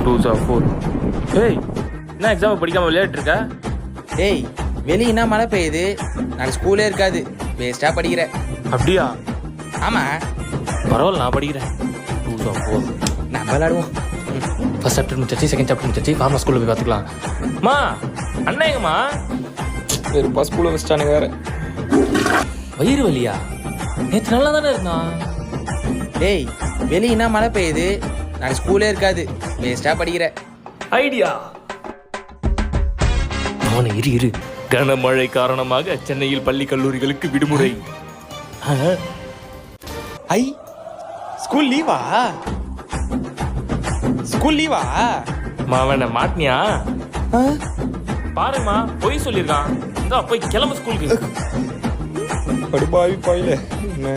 2s are 4. ஏய் என்ன exam படிக்காம விளையாட்டு இருக்க? ஏய் வெளியினா மழை பெய்யுது, நாளைக்கு ஸ்கூலே இருக்காது, வேஸ்டா படிக்கிற. அப்படியா? ஆமா, பரவாயில்ல, நான் படிக்கிறேன். 2s are 4. நம்ம விளையாடுவோம். ஃபர்ஸ்ட் சாப்டர் முடிச்சாச்சு, செகண்ட் சாப்டர் முடிச்சாச்சு, ஃபார்மா ஸ்கூலில் போய் பார்த்துக்கலாம். மா அண்ணா எங்கம்மா? வேறு பஸ் ஸ்கூலில் வச்சுட்டானுங்க வேறு. வயிறு வலியா? நேற்று நல்லா தானே இருந்தான். ஏய் வெளியினா மழை பெய்யுது, நாளைக்கு ஸ்கூலே இருக்காது, வேஸ்டா படிக்கிற. ஐடியா. அவனை இரு. கனமழை காரணமாக சென்னையில் பள்ளி கல்லூரிகளுக்கு விடுமுறை. ஐ ஸ்கூல் லீவா? ஸ்கூல் லீவா? மாவன மாட்டினியா? பாருமா, பொய் சொல்லியிருக்கான். போய் கிளம்பு ஸ்கூலுக்கு. கடுப்பாவி பாயில என்ன